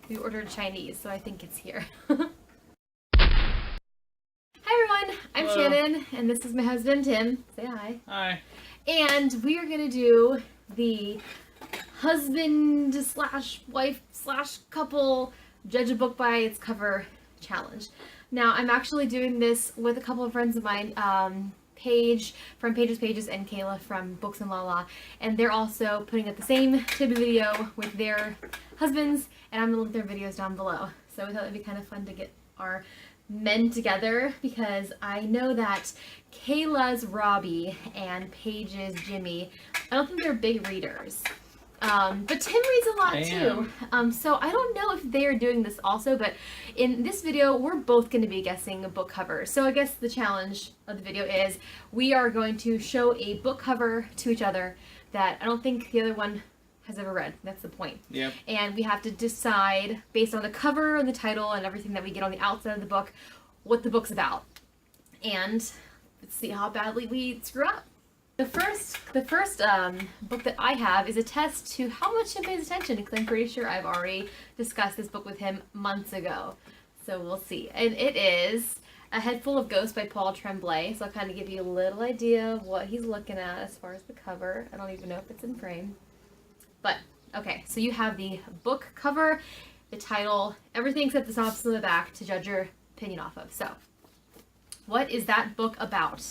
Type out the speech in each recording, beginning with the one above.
We ordered Chinese, so I think it's here. Hi everyone, I'm Hello. Shannon, and this is my husband Tim. Say hi. Hi. And we are gonna do the husband slash wife slash couple judge a book by its cover challenge. Now I'm actually doing this with a couple of friends of mine, Paige from Pages and Kayla from Books and Lala, and they're also putting up the same type of video with their husbands, and I'm gonna link their videos down below. So we thought it'd be kind of fun to get our men together, because I know that Kayla's Robbie and Paige's Jimmy, I don't think they're big readers. But Tim reads a lot too. So I don't know if they are doing this also, but in this video, we're both going to be guessing a book cover. So I guess the challenge of the video is we are going to show a book cover to each other that I don't think the other one has ever read. That's the point. Yep. And we have to decide, based on the cover and the title and everything that we get on the outside of the book, what the book's about. And let's see how badly we screw up. The first book that I have is a test to how much Tim pays attention, because I'm pretty sure I've already discussed this book with him months ago. So we'll see. And it is A Head Full of Ghosts by Paul Tremblay. So I'll kind of give you a little idea of what he's looking at as far as the cover. I don't even know if it's in frame. But, okay, so you have the book cover, the title, everything except the synopsis on the back to judge your opinion off of. So, what is that book about?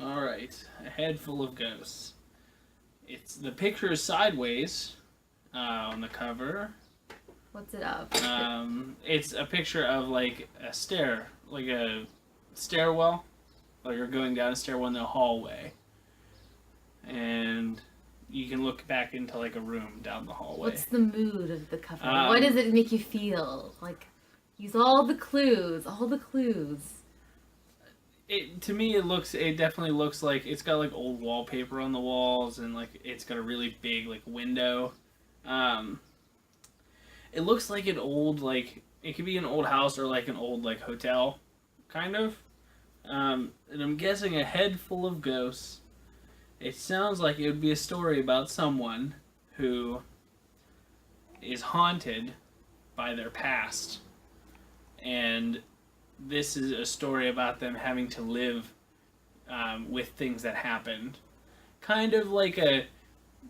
Alright, A Head Full of Ghosts. The picture is sideways on the cover. What's it of? It's a picture of like a stairwell. Like you're going down a stairwell in the hallway. And you can look back into like a room down the hallway. What's the mood of the cover? What does it make you feel? Like, use all the clues, To me, it definitely looks like it's got like old wallpaper on the walls, and like it's got a really big like window. It looks like an old, like, it could be an old house or like an old like hotel, kind of. And I'm guessing A Head Full of Ghosts. It sounds like it would be a story about someone who is haunted by their past, and this is a story about them having to live with things that happened. Kind of like a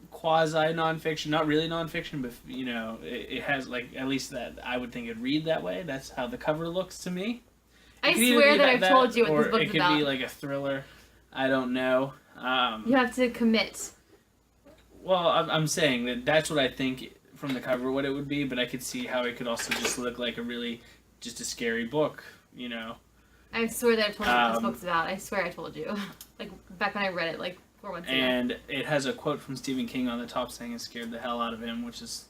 quasi-nonfiction, not really nonfiction, but, you know, it has, like, at least that I would think it'd read that way. That's how the cover looks to me. I swear that I've told you what this book's about. Or it could be like a thriller. I don't know. You have to commit. Well, I'm saying that's what I think from the cover what it would be, but I could see how it could also just look like just a scary book, you know. I swear that I've told you what this book's about. I swear I told you. Like, back when I read it, like, 4 months ago. And it has a quote from Stephen King on the top saying it scared the hell out of him, which is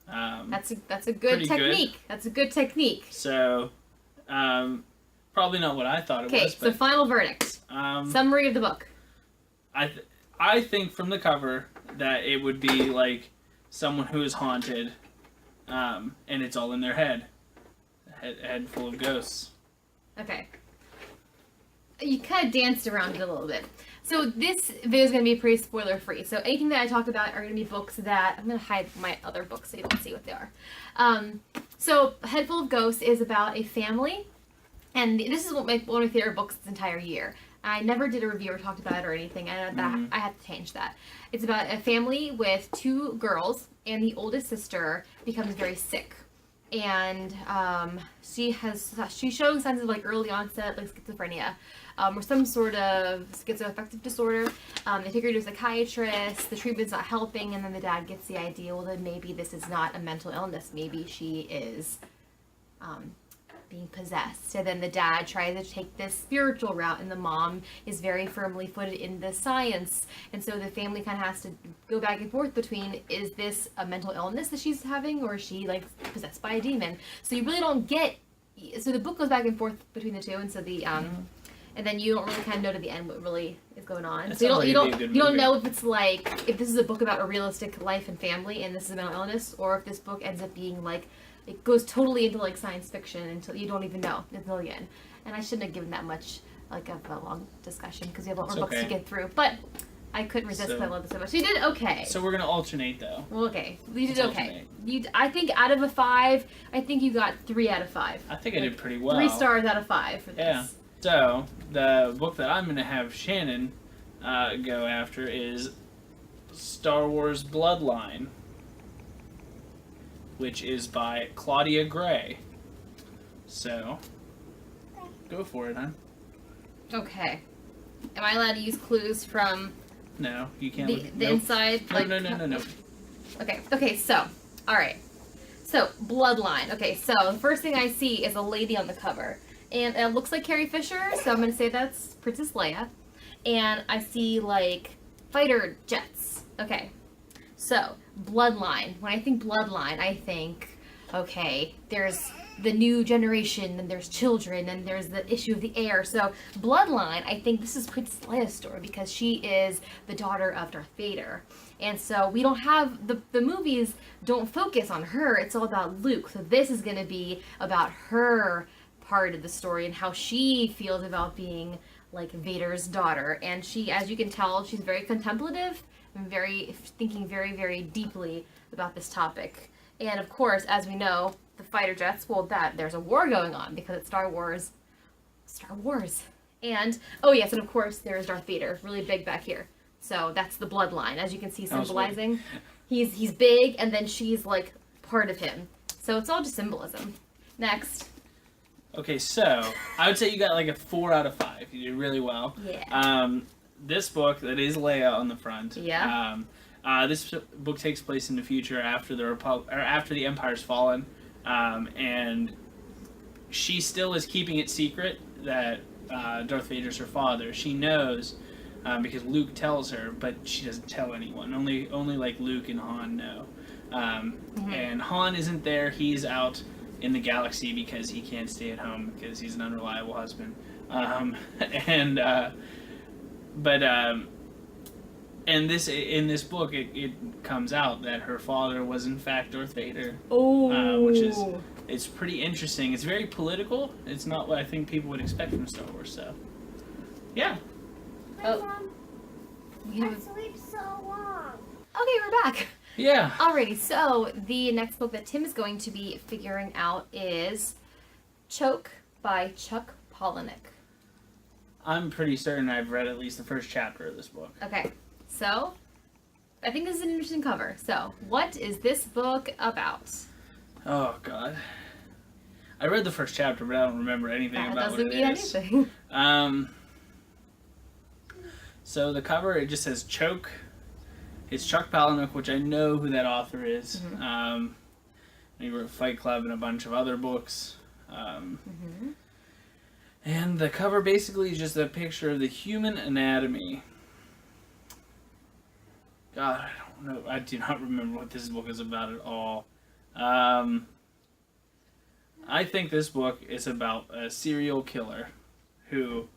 that's a good technique. That's a good technique. So, probably not what I thought it was. Okay, so final verdict. Summary of the book. I think from the cover that it would be like someone who is haunted, and it's all in their head. A head full of ghosts. Okay. You kind of danced around it a little bit. So this video is going to be pretty spoiler free. So anything that I talk about are going to be books that... I'm going to hide my other books so you don't see what they are. So A Head Full of Ghosts is about a family. And this is one of my favorite books this entire year. I never did a review or talked about it or anything. I had to change that. It's about a family with 2 girls, and the oldest sister becomes very sick. And she's showing signs of like early onset like schizophrenia, or some sort of schizoaffective disorder. They take her to a psychiatrist. The treatment's not helping, and then the dad gets the idea, well, then maybe this is not a mental illness. Maybe she is being possessed. And then the dad tries to take this spiritual route, and the mom is very firmly footed in the science. And so the family kind of has to go back and forth between, is this a mental illness that she's having, or is she like possessed by a demon? So you really don't get, so the book goes back and forth between the two, and so the and then you don't really kind of know to the end what really is going on. That so you don't know if it's like, if this is a book about a realistic life and family and this is a mental illness, or if this book ends up being like, it goes totally into like science fiction until you don't even know until the end. And I shouldn't have given that much like of a long discussion because we have a lot more books to get through. But I couldn't resist So- because I loved it so much. You did okay. So we're gonna alternate though. Well, okay. You did Let's okay. alternate. I think out of a 5, I think you got 3 out of 5. I think I did pretty well. 3 stars out of 5 for this. Yeah. So the book that I'm gonna have Shannon go after is Star Wars Bloodline, which is by Claudia Gray. So go for it, huh? Okay. Am I allowed to use clues from No, you can't. the Nope. inside? No. Okay, so, alright. So, Bloodline. Okay, so the first thing I see is a lady on the cover. And it looks like Carrie Fisher, so I'm going to say that's Princess Leia. And I see, like, fighter jets. Okay, so, Bloodline. When I think Bloodline, I think, okay, there's the new generation, and there's children, and there's the issue of the heir. So, Bloodline, I think this is Princess Leia's story because she is the daughter of Darth Vader. And so we don't have, the movies don't focus on her, it's all about Luke. So this is going to be about her part of the story and how she feels about being like Vader's daughter. And she, as you can tell, she's very contemplative and thinking very, very deeply about this topic. And of course, as we know, the fighter jets, well, there's a war going on because it's Star Wars. And, oh yes, and of course there's Darth Vader, really big back here. So that's the bloodline, as you can see, symbolizing. He's big, and then she's like part of him. So it's all just symbolism. Next. Okay, so I would say you got like a 4 out of 5. You did really well. Yeah. This book that is Leia on the front. Yeah. This book takes place in the future after the Empire's fallen, and she still is keeping it secret that Darth Vader's her father. She knows. Because Luke tells her, but she doesn't tell anyone. Only like Luke and Han know. And Han isn't there. He's out in the galaxy because he can't stay at home because he's an unreliable husband. And this in this book it comes out that her father was in fact Darth Vader. Oh. Which is it's pretty interesting. It's very political. It's not what I think people would expect from Star Wars. So, yeah. Oh. Mom, I sleep so long. Okay, we're back. Yeah. Alrighty, so the next book that Tim is going to be figuring out is Choke by Chuck Palahniuk. I'm pretty certain I've read at least the first chapter of this book. Okay, so I think this is an interesting cover. So, what is this book about? Oh, God. I read the first chapter, but I don't remember anything That about doesn't what it mean is. anything. So the cover, it just says Choke. It's Chuck Palahniuk, which I know who that author is. He wrote Fight Club and a bunch of other books. And the cover basically is just a picture of the human anatomy. God, I don't know. I do not remember what this book is about at all. I think this book is about a serial killer who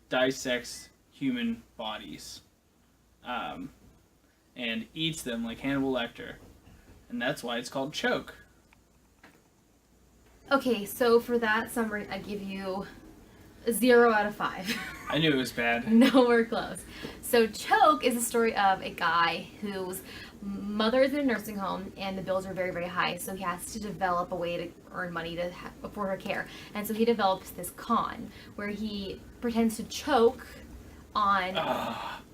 dissects human bodies and eats them like Hannibal Lecter. And that's why it's called Choke. Okay, so for that summary, I give you a 0 out of 5. I knew it was bad. Nowhere close. So Choke is a story of a guy whose mother is in a nursing home and the bills are very, very high. So he has to develop a way to earn money to afford her care. And so he develops this con where he pretends to choke on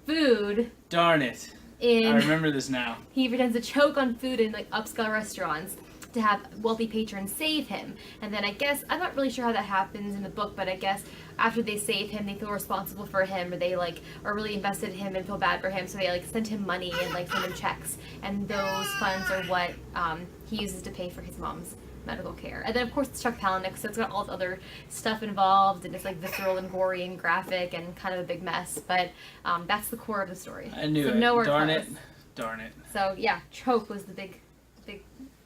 food. Darn it. I remember this now. He pretends to choke on food in like upscale restaurants to have wealthy patrons save him. And then I guess, I'm not really sure how that happens in the book, but I guess after they save him, they feel responsible for him, or they like are really invested in him and feel bad for him, so they like send him money and like send him checks. And those funds are what he uses to pay for his mom's medical care. And then of course it's Chuck Palahniuk, so it's got all this other stuff involved, and it's like visceral and gory and graphic and kind of a big mess, but that's the core of the story. I knew so it. Nowhere Darn close. it. Darn it. So yeah, Choke was the big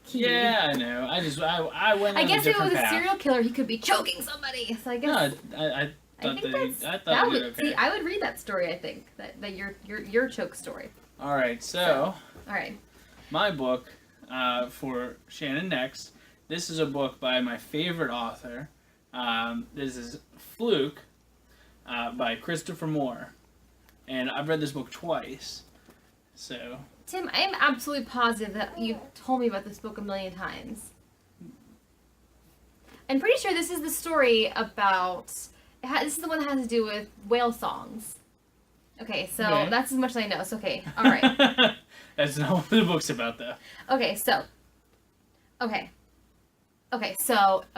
key. Yeah, I know. I went on I guess a if it was different a path. serial killer, he could be choking somebody. So I guess No, I thought that that you would did okay. see. I would read that story. I think that your Choke story. All right, so All right. my book for Shannon next. This is a book by my favorite author. This is Fluke by Christopher Moore. and I've read this book twice. So Tim, I am absolutely positive that you've told me about this book a million times. I'm pretty sure this is the story about... this is the one that has to do with whale songs. Okay, so Okay. that's as much as I know. So, okay, all right. That's not what the book's about, though. Okay, so...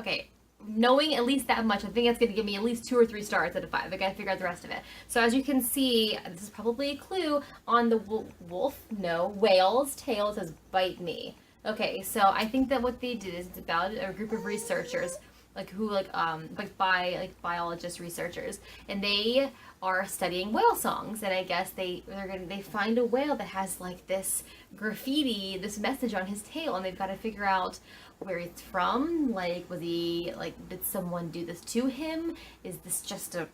Okay, knowing at least that much, I think it's going to give me at least 2 or 3 stars out of 5. I got to figure out the rest of it. So as you can see, this is probably a clue on the whale's tail. It says, bite me. Okay, so I think that what they did is it's about a group of researchers, biologist researchers, and they are studying whale songs, and I guess they find a whale that has like this graffiti, this message on his tail, and they've got to figure out where it's from. Like, was he did someone do this to him? Is this just a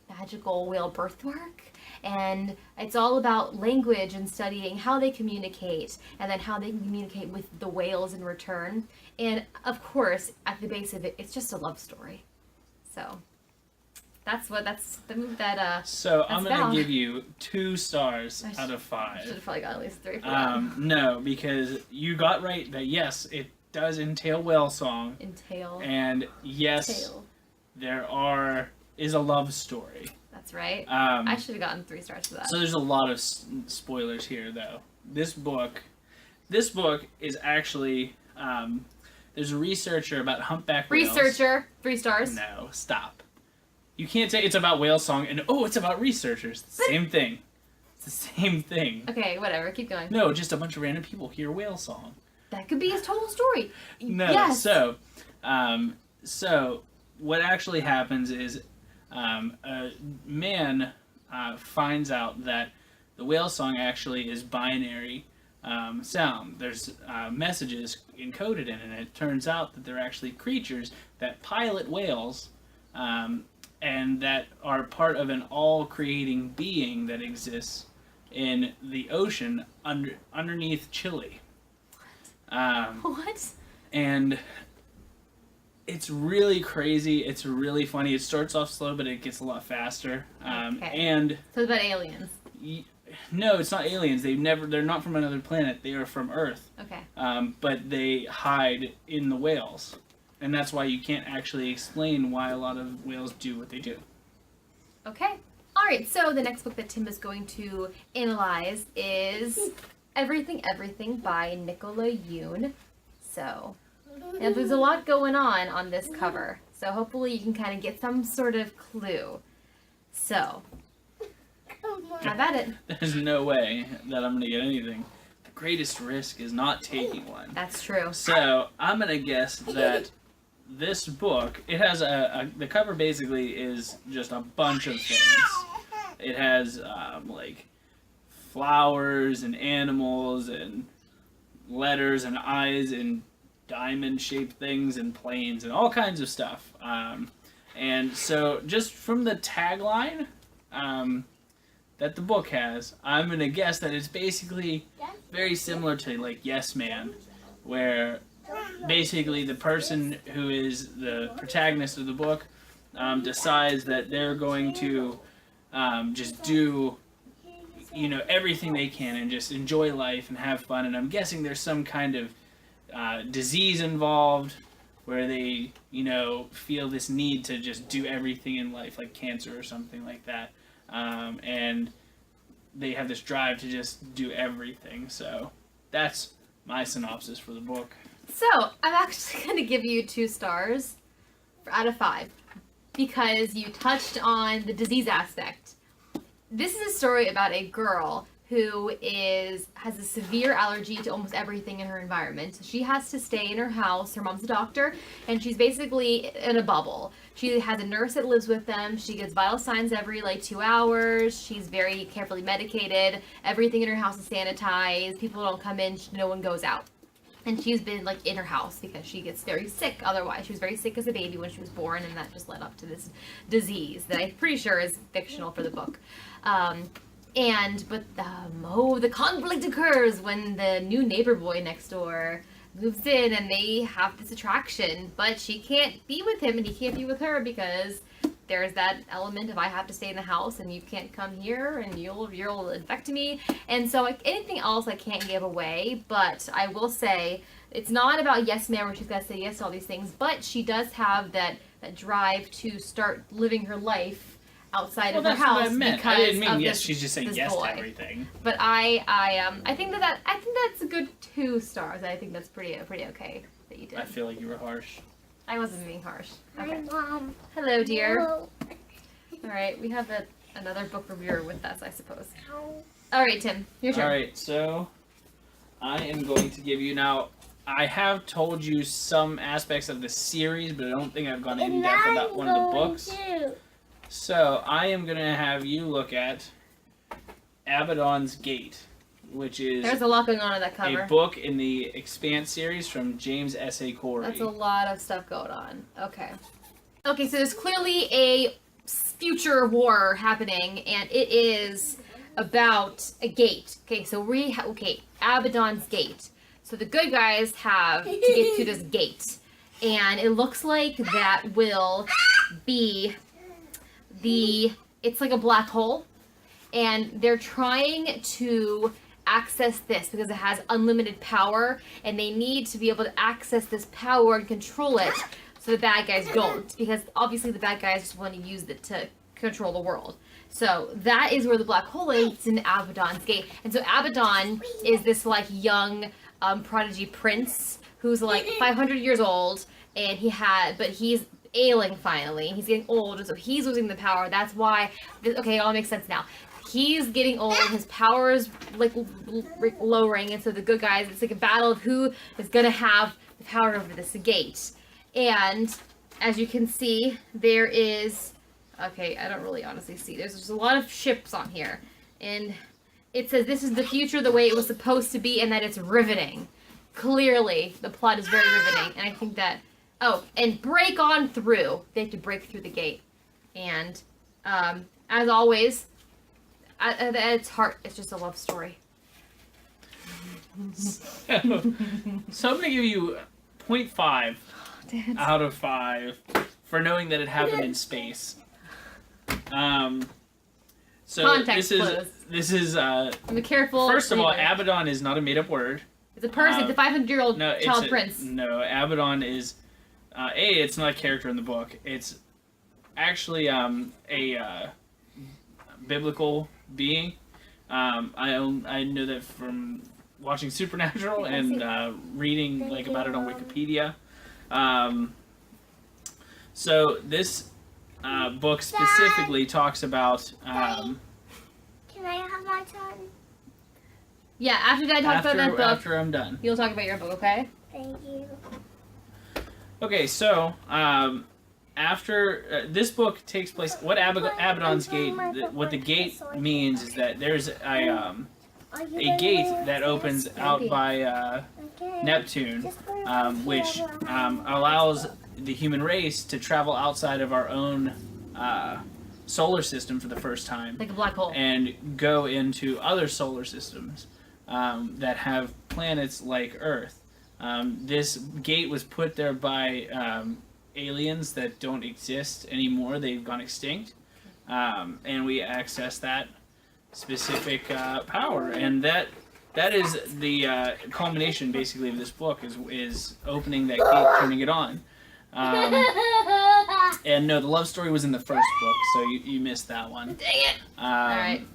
magical whale birthmark? And it's all about language and studying how they communicate, and then how they can communicate with the whales in return. And of course, at the base of it, it's just a love story. So that's the move that So I'm about. gonna give you 2 stars out of should 5. have probably got at least 3 for that. No, because you got right that yes, it does entail whale song, Entail. and yes, Tail. there is a love story. That's right. Um, I should have gotten 3 stars for that. So there's a lot of spoilers here, though. This book is actually there's a researcher about humpback whales. Researcher, 3 stars. No, stop. You can't say it's about whale song and it's about researchers. It's the same thing. It's the same thing. Okay, whatever. Keep going. No, just a bunch of random people hear whale song. That could be his total story. No. Yes. So what actually happens is a man finds out that the whale song actually is binary sound. There's messages encoded in it, and it turns out that they're actually creatures that pilot whales, and that are part of an all-creating being that exists in the ocean underneath Chile. What? And it's really crazy. It's really funny. It starts off slow, but it gets a lot faster. Okay. And So it's about aliens. no, it's not aliens. They're not from another planet. They are from Earth. Okay. But they hide in the whales. And that's why you can't actually explain why a lot of whales do what they do. Okay. All right. So the next book that Tim is going to analyze is Everything by Nicola Yoon. So, and there's a lot going on this cover. So hopefully you can kind of get some sort of clue. So, have at it. There's no way that I'm going to get anything. The greatest risk is not taking one. That's true. So, I'm going to guess that this book, it has the cover basically is just a bunch of things. It has, like, flowers and animals and letters and eyes and diamond-shaped things and planes and all kinds of stuff. And so, just from the tagline that the book has, I'm going to guess that it's basically very similar to, like, Yes Man, where basically the person who is the protagonist of the book decides that they're going to just do, you know, everything they can and just enjoy life and have fun. And I'm guessing there's some kind of disease involved where they, you know, feel this need to just do everything in life, like cancer or something like that. And they have this drive to just do everything. So that's my synopsis for the book. So, I'm actually going to give you 2 stars out of 5 because you touched on the disease aspect. This is a story about a girl who has a severe allergy to almost everything in her environment. So she has to stay in her house. Her mom's a doctor, and she's basically in a bubble. She has a nurse that lives with them. She gets vital signs every 2 hours. She's very carefully medicated. Everything in her house is sanitized. People don't come in. No one goes out. And she's been in her house because she gets very sick otherwise. She was very sick as a baby when she was born, and that just led up to this disease that I'm pretty sure is fictional for the book. The conflict occurs when the new neighbor boy next door moves in, and they have this attraction, but she can't be with him and he can't be with her because there's that element of I have to stay in the house and you can't come here and you'll infect me. And so like anything else I can't give away, but I will say it's not about yes ma'am where she's got to say yes to all these things, but she does have that drive to start living her life outside of her house. What I meant. Because I didn't mean of yes. this, She's just saying this yes boy. to everything. But I think that's a good 2 stars. I think that's pretty okay that you did. I feel like you were harsh. I wasn't being harsh. Hi, Okay. Mom. Hello, dear. Hello. All right, we have another book reviewer with us, I suppose. How- All right, Tim, your turn. All right, so I am going to give you now. I have told you some aspects of the series, but I don't think I've gone in And depth I'm about one of the going books. to. So I am going to have you look at Abaddon's Gate, which is There's a lot going on in that cover. a book in the Expanse series from James S.A. Corey. That's a lot of stuff going on. Okay. Okay, so there's clearly a future war happening, and it is about a gate. Okay, so Abaddon's Gate. So the good guys have to get to this gate, and it looks like that will be it's like a black hole, and they're trying to access this because it has unlimited power, and they need to be able to access this power and control it so the bad guys don't, because obviously the bad guys just want to use it to control the world. So that is where the black hole is. It's in Abaddon's Gate. And so Abaddon is this like young prodigy prince who's like 500 years old, and but he's ailing finally. He's getting old, and so he's losing the power. That's why, okay, it all makes sense now. He's getting old, his power is like lowering, and so the good guys, it's like a battle of who is gonna have the power over this gate. And as you can see, there is, okay, I don't really honestly see. There's just a lot of ships on here. And it says this is the future the way it was supposed to be and that it's riveting. Clearly, the plot is very riveting. And I think that, and break on through. They have to break through the gate. And as always, at its heart, it's just a love story. So I'm going to give you 0.5 out of 5 for knowing that it happened in space. So Context clues. this is Be careful. first of all, reader. Abaddon is not a made up word. It's a person. It's a 500-year-old child prince. No, Abaddon is it's not a character in the book. It's actually a biblical being. I know that from watching Supernatural and reading like about it on Wikipedia. So this book specifically talks about Can I have my turn? Yeah, after Dad talks about that book, after I'm done. you'll talk about your book, okay? Thank you. Okay, so after this book takes place, what Abaddon's Gate, what the gate means is that there's a gate that opens out by Neptune, which allows the human race to travel outside of our own solar system for the first time, Like a black hole. and go into other solar systems that have planets like Earth. This gate was put there by aliens that don't exist anymore. They've gone extinct, and we access that specific power, and that is the culmination, basically, of this book is opening that gate, turning it on. And no, the love story was in the first book, so you missed that one. Dang it! Alright.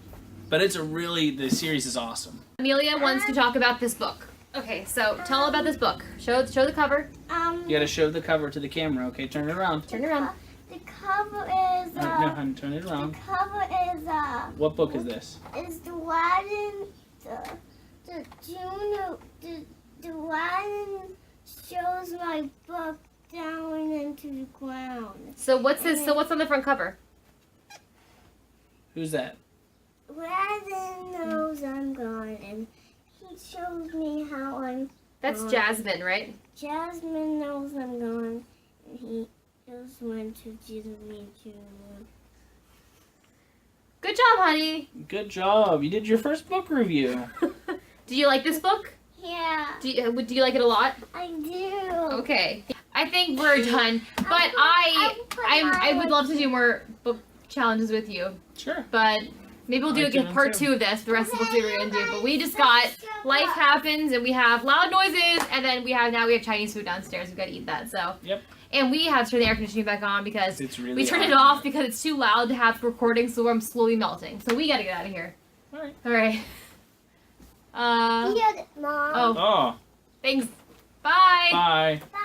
But the series is awesome. Amelia wants to talk about this book. Okay, so tell her about this book. Show the cover. You gotta show the cover to the camera, okay? Turn it around. Turn it around. The cover is No, honey, turn it the around. cover is What book is this? is the Abaddon, the Juno, the Abaddon shows my book down into the ground. So what's this? So what's on the front cover? Who's that? Abaddon knows I'm gone, and he shows me how I'm. That's gone. Jasmine, right? Jasmine knows I'm gone, and he just went to give me to. Good job, honey. Good job. You did your first book review. Do you like this book? Yeah, Do you like it a lot? I do. Okay. I think we're done. But I would love to do more book challenges with you. Sure. But maybe we'll do I can part too. 2 of this. The rest of the books we were gonna do. But we just got life happens, and we have loud noises, and then we have Chinese food downstairs. We've got to eat that. So. Yep. And we have to turn the air conditioning back on because It's really we turned it hot. off because it's too loud to have recording, so I'm slowly melting. So we got to get out of here. All right. All right. Mom. Oh, Oh. thanks. Bye. Bye. Bye.